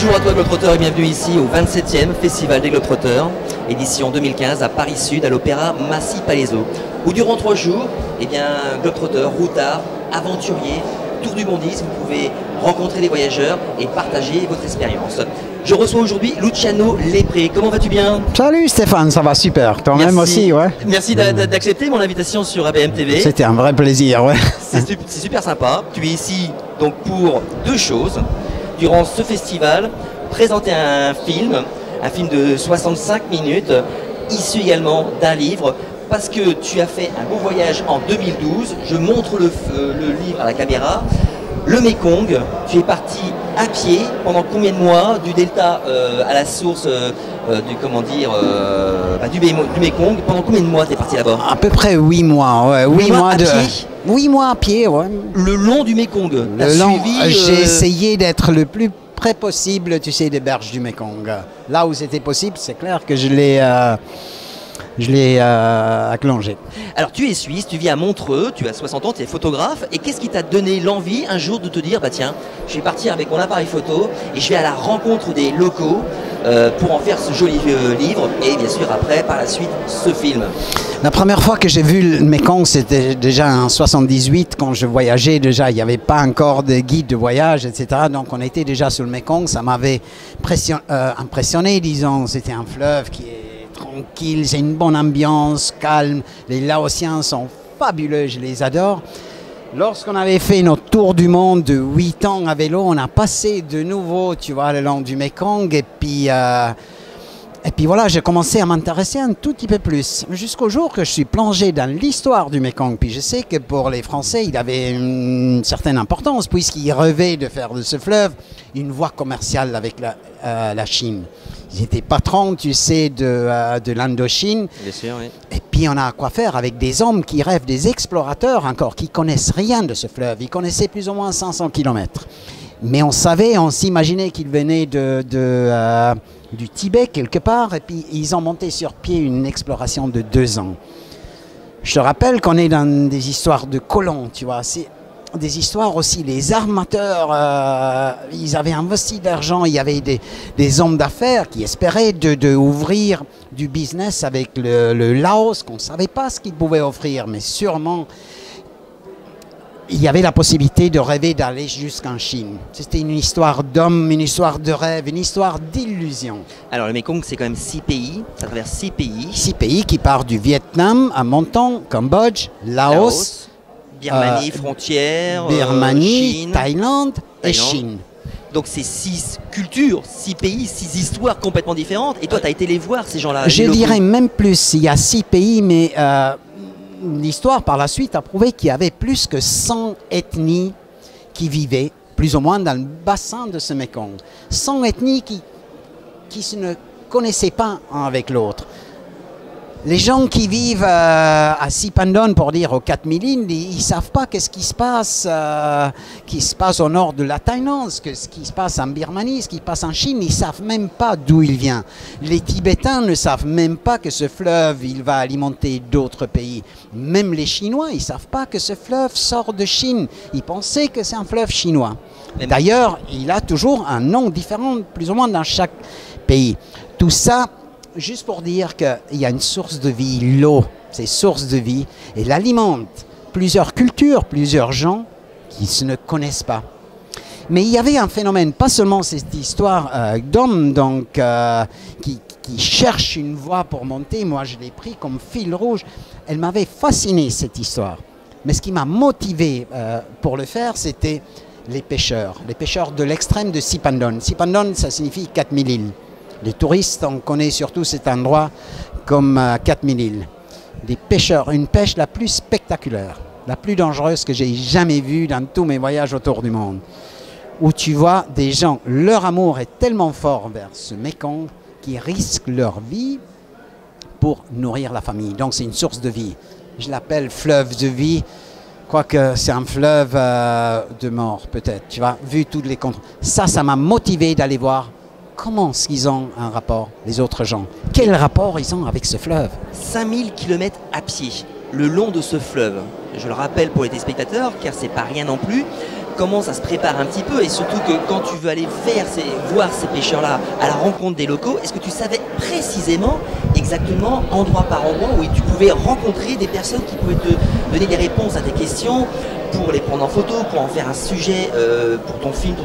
Bonjour à toi Globetrotter et bienvenue ici au 27e Festival des Globetrotters, édition 2015 à Paris Sud à l'Opéra Massy Palaiseau, où durant 3 jours, Globetrotters, routards, aventuriers, tour du mondisme, vous pouvez rencontrer des voyageurs et partager votre expérience. Je reçois aujourd'hui Luciano Lepre. Comment vas-tu bien? Salut Stéphane, ça va super. Toi-même aussi, ouais. Merci d'accepter mon invitation sur ABM TV. C'était un vrai plaisir, ouais. C'est super sympa. Tu es ici donc pour 2 choses. Durant ce festival, présenter un film de 65 minutes, issu également d'un livre, parce que tu as fait un beau voyage en 2012. Je montre le livre à la caméra. Le Mekong, tu es parti à pied pendant combien de mois du delta à la source du Mekong? Pendant combien de mois tu es parti là-bas? À peu près 8 mois, ouais. 8 mois à pied. 8 mois à pied, ouais. Le long du Mekong. J'ai essayé d'être le plus près possible, tu sais, des berges du Mekong. Là où c'était possible, c'est clair que je l'ai acclongé. Alors tu es suisse, tu vis à Montreux, tu as 60 ans, tu es photographe, et qu'est-ce qui t'a donné l'envie un jour de te dire, bah tiens, je vais partir avec mon appareil photo et je vais à la rencontre des locaux pour en faire ce joli livre, et bien sûr après, par la suite, ce film? La première fois que j'ai vu le Mekong, c'était déjà en 78, quand je voyageais déjà, il n'y avait pas encore de guide de voyage, etc. Donc on était déjà sur le Mekong, ça m'avait impressionné, disons, c'était un fleuve qui est tranquille, c'est une bonne ambiance, calme. Les Laotiens sont fabuleux, je les adore. Lorsqu'on avait fait notre tour du monde de 8 ans à vélo, on a passé de nouveau, tu vois, le long du Mekong. Et puis voilà, j'ai commencé à m'intéresser un tout petit peu plus. Jusqu'au jour que je suis plongé dans l'histoire du Mekong. Puis je sais que pour les Français, il avait une certaine importance, puisqu'ils rêvaient de faire de ce fleuve une voie commerciale avec la Chine. Ils étaient patrons, tu sais, de l'Indochine. Bien sûr, oui. Et puis on a à quoi faire avec des hommes qui rêvent, des explorateurs encore, qui connaissent rien de ce fleuve. Ils connaissaient plus ou moins 500 km. Mais on savait, on s'imaginait qu'ils venaient du Tibet quelque part. Et puis ils ont monté sur pied une exploration de 2 ans. Je te rappelle qu'on est dans des histoires de colons, tu vois. C'est des histoires aussi, les armateurs, ils avaient investi d'argent, il y avait des hommes d'affaires qui espéraient d'ouvrir du business avec le Laos, qu'on ne savait pas ce qu'ils pouvaient offrir, mais sûrement il y avait la possibilité de rêver d'aller jusqu'en Chine. C'était une histoire d'hommes, une histoire de rêve, une histoire d'illusion. Alors le Mekong, c'est quand même 6 pays, ça traverse 6 pays. 6 pays qui partent du Vietnam à montant, Cambodge, Laos, Birmanie, frontière, Birmanie, Chine, Thaïlande et Chine. Donc c'est 6 cultures, 6 pays, 6 histoires complètement différentes. Et toi, tu as été les voir, ces gens-là? Je dirais même plus. Il y a 6 pays, mais l'histoire par la suite a prouvé qu'il y avait plus que 100 ethnies qui vivaient plus ou moins dans le bassin de ce Mekong. 100 ethnies qui se ne connaissaient pas un avec l'autre. Les gens qui vivent à Sipandon, pour dire aux 4000 îles, ils ne savent pas qu'est-ce qui se passe au nord de la Thaïlande, ce qui se passe en Birmanie, ce qui se passe en Chine. Ils ne savent même pas d'où il vient. Les Tibétains ne savent même pas que ce fleuve, il va alimenter d'autres pays. Même les Chinois, ils ne savent pas que ce fleuve sort de Chine. Ils pensaient que c'est un fleuve chinois. D'ailleurs, il a toujours un nom différent, plus ou moins dans chaque pays. Tout ça, juste pour dire qu'il y a une source de vie, l'eau, c'est source de vie, et elle alimente plusieurs cultures, plusieurs gens qui ne connaissent pas. Mais il y avait un phénomène, pas seulement cette histoire d'hommes donc, qui cherchent une voie pour monter, moi je l'ai pris comme fil rouge, elle m'avait fasciné cette histoire. Mais ce qui m'a motivé pour le faire, c'était les pêcheurs de l'extrême de Sipandon. Sipandon, ça signifie 4000 îles. Les touristes, on connaît surtout cet endroit comme 4000 îles. Des pêcheurs, une pêche la plus spectaculaire, la plus dangereuse que j'ai jamais vue dans tous mes voyages autour du monde. Où tu vois des gens, leur amour est tellement fort vers ce Mekong qu'ils risquent leur vie pour nourrir la famille. Donc c'est une source de vie. Je l'appelle fleuve de vie, quoique c'est un fleuve de mort peut-être, tu vois, vu toutes les contre. Ça m'a motivé d'aller voir comment est-ce qu'ils ont un rapport, les autres gens. Quel rapport ils ont avec ce fleuve? 5000 km à pied, le long de ce fleuve. Je le rappelle pour les téléspectateurs, car c'est pas rien non plus. comment ça se prépare un petit peu, et surtout que quand tu veux aller voir ces pêcheurs-là à la rencontre des locaux, est-ce que tu savais précisément, exactement, endroit par endroit, où tu pouvais rencontrer des personnes qui pouvaient te donner des réponses à tes questions, pour les prendre en photo, pour en faire un sujet pour ton film,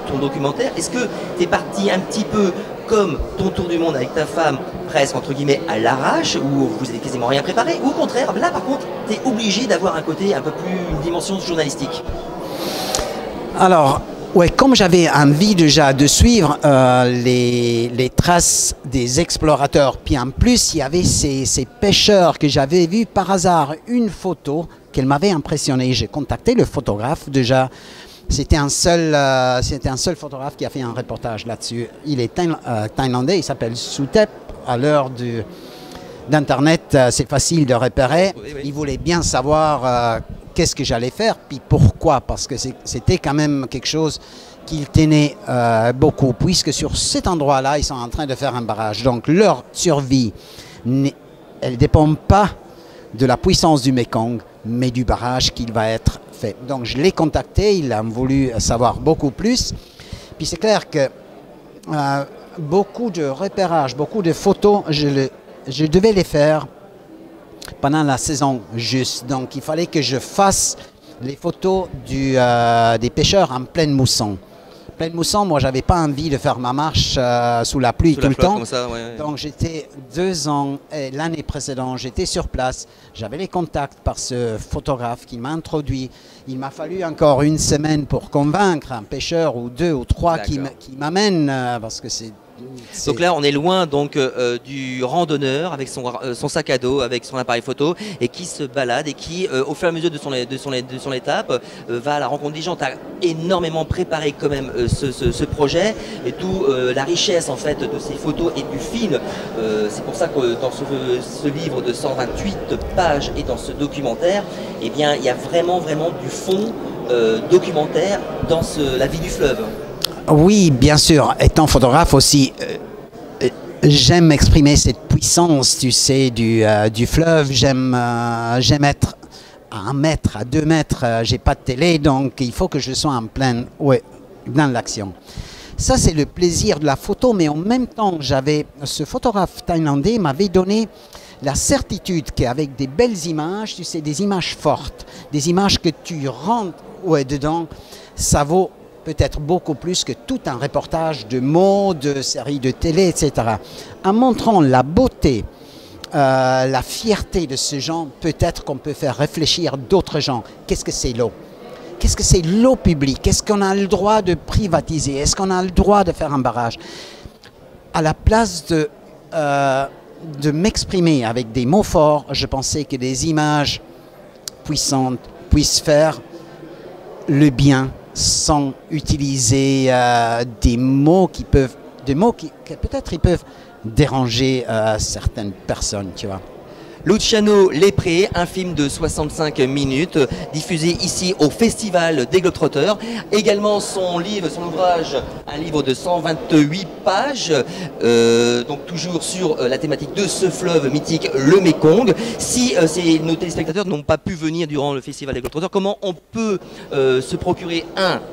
ton documentaire? Est-ce que tu es parti un petit peu comme ton tour du monde avec ta femme, presque entre guillemets à l'arrache, où vous n'avez quasiment rien préparé, ou au contraire, là par contre, tu es obligé d'avoir un côté un peu plus, une dimension journalistique? Alors, ouais, comme j'avais envie déjà de suivre les traces des explorateurs, puis en plus, il y avait ces pêcheurs que j'avais vus par hasard, une photo qu'elle m'avait impressionné. J'ai contacté le photographe déjà. C'était un seul photographe qui a fait un reportage là-dessus. Il est thaïlandais, il s'appelle Suthep. À l'heure d'Internet, c'est facile de repérer. Oui, oui. Il voulait bien savoir qu'est-ce que j'allais faire, puis pourquoi, parce que c'était quand même quelque chose qu'il tenait beaucoup, puisque sur cet endroit-là, ils sont en train de faire un barrage. Donc leur survie, elle ne dépend pas de la puissance du Mekong, mais du barrage qu'il va être fait. Donc je l'ai contacté, il a voulu savoir beaucoup plus. Puis c'est clair que beaucoup de repérages, beaucoup de photos, je devais les faire pendant la saison juste. Donc il fallait que je fasse les photos des pêcheurs en pleine mousson. Pleine mousson, moi j'avais pas envie de faire ma marche sous la pluie tout le temps. Comme ça, ouais. Donc j'étais 2 ans, l'année précédente, j'étais sur place. J'avais les contacts par ce photographe qui m'a introduit. Il m'a fallu encore 1 semaine pour convaincre un pêcheur ou 2 ou 3 qui m'amène, parce que c'est... Donc là, on est loin donc du randonneur avec son sac à dos, avec son appareil photo, et qui se balade et qui, au fur et à mesure de son étape, va à la rencontre des gens. Tu as énormément préparé quand même ce projet, et d'où la richesse en fait de ces photos et du film. C'est pour ça que dans ce livre de 128 pages et dans ce documentaire, eh bien, il y a vraiment du fond documentaire dans la vie du fleuve. Oui, bien sûr. Étant photographe aussi, j'aime exprimer cette puissance, tu sais, du fleuve. J'aime être à 1 mètre, à 2 mètres. J'ai pas de télé, donc il faut que je sois en pleine, dans l'action. Ça, c'est le plaisir de la photo, mais en même temps, ce photographe thaïlandais m'avait donné la certitude qu'avec des belles images, tu sais, des images fortes, des images que tu rentres dedans, ça vaut peut-être beaucoup plus que tout un reportage de mots, de séries de télé, etc. En montrant la beauté, la fierté de ce genre, peut-être qu'on peut faire réfléchir d'autres gens. Qu'est-ce que c'est l'eau? Qu'est-ce que c'est l'eau publique? Est-ce qu'on a le droit de privatiser? Est-ce qu'on a le droit de faire un barrage? À la place de m'exprimer avec des mots forts, je pensais que des images puissantes puissent faire le bien sans utiliser des mots qui peuvent, que peut-être ils peuvent déranger certaines personnes, tu vois. Luciano Lepre, un film de 65 minutes, diffusé ici au Festival des Globetrotters. Également son livre, son ouvrage, un livre de 128 pages, donc toujours sur la thématique de ce fleuve mythique, le Mekong. Si nos téléspectateurs n'ont pas pu venir durant le Festival des Globetrotters, comment on peut se procurer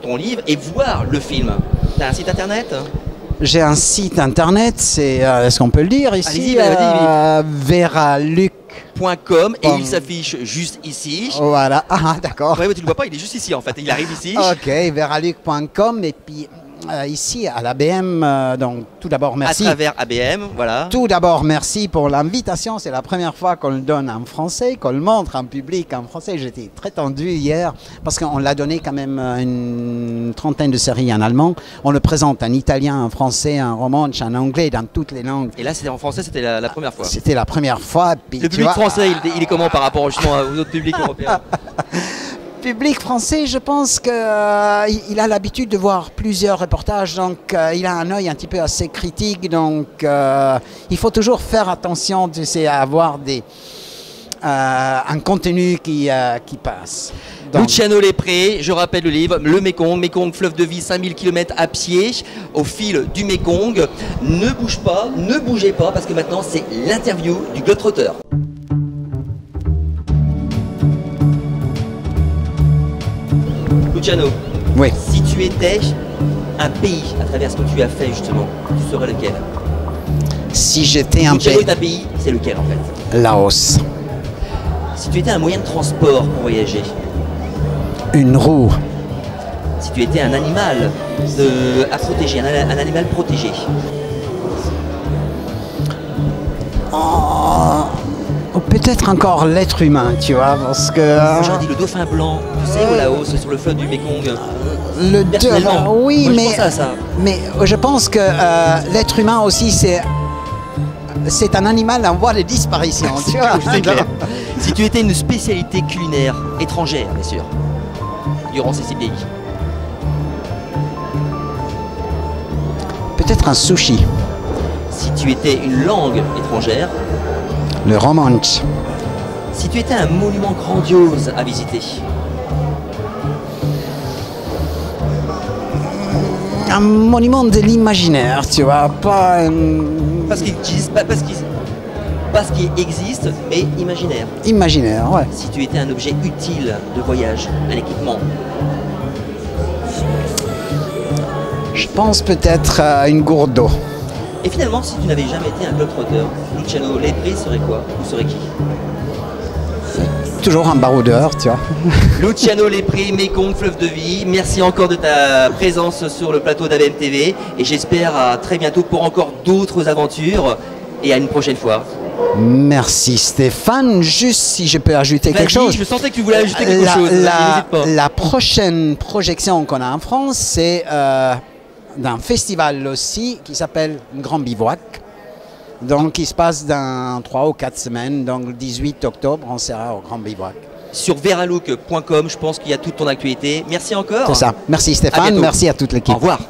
ton livre et voir le film? Tu as un site internet? J'ai un site internet, est-ce qu'on peut le dire ici? Veraluc.com, et il s'affiche juste ici. Voilà, d'accord. Ouais, mais tu ne le vois pas, il est juste ici en fait, il arrive ici. Ok, veraluc.com, et puis ici à l'ABM, donc tout d'abord merci. À travers ABM, voilà. Tout d'abord merci pour l'invitation, c'est la première fois qu'on le donne en français, qu'on le montre en public en français. J'étais très tendu hier parce qu'on l'a donné quand même une 30aine de séries en allemand. On le présente en italien, en français, en romanche, en anglais, dans toutes les langues. Et là c'était en français, c'était la première fois. C'était la première fois. Puis, le public français, il est comment par rapport justement aux autres publics européens? Public français, je pense qu'il a l'habitude de voir plusieurs reportages, donc il a un œil un petit peu assez critique, donc il faut toujours faire attention, tu sais, à avoir un contenu qui passe. Donc, Luciano Lepre, je rappelle le livre, le Mekong, fleuve de vie, 5000 km à pied, au fil du Mekong. Ne bouge pas, ne bougez pas, parce que maintenant c'est l'interview du Globetrotter. Luciano, Oui. si tu étais un pays à travers ce que tu as fait justement, tu serais lequel? Si j'étais un Luciano pays, est un pays, c'est lequel en fait? Laos, Si tu étais un moyen de transport pour voyager, une roue, si tu étais un animal à protéger, un animal protégé, oh, peut-être encore l'être humain, tu vois, parce que moi j'aurais dit le dauphin blanc, tu sais, au Laos, sur le fleuve du Mekong. le Personnellement, oui, moi, je mais pense à ça. mais je pense que l'être humain aussi c'est un animal en voie de disparition, tu vois. C'est clair. Si tu étais une spécialité culinaire étrangère, bien sûr, durant ces 6 pays, Peut-être un sushi, si tu étais une langue étrangère, le romanche, si tu étais un monument grandiose à visiter, un monument de l'imaginaire, tu vois, pas parce qu'il existe, pas parce qu'il existe, mais imaginaire. imaginaire, ouais. Si tu étais un objet utile de voyage, un équipement, Je pense peut-être une gourde d'eau. et finalement, si tu n'avais jamais été un globetrotter, Luciano Lepri serait quoi? Ou serait qui? Toujours un baroudeur, tu vois. Luciano Lepri, Mekong, fleuve de vie, merci encore de ta présence sur le plateau d'ABM TV et j'espère à très bientôt pour encore d'autres aventures et à une prochaine fois. Merci Stéphane. Juste si je peux ajouter quelque Vas-y, chose. je sentais que tu voulais ajouter quelque chose, vas-y, n'hésite pas. La prochaine projection qu'on a en France, c'est d'un festival aussi qui s'appelle Grand Bivouac. Donc, il se passe dans 3 ou 4 semaines. Donc, le 18 octobre, on sera au Grand Bivouac. Sur veralook.com, je pense qu'il y a toute ton actualité. Merci encore. C'est ça. Merci Stéphane. bientôt. Merci à toute l'équipe. Au revoir.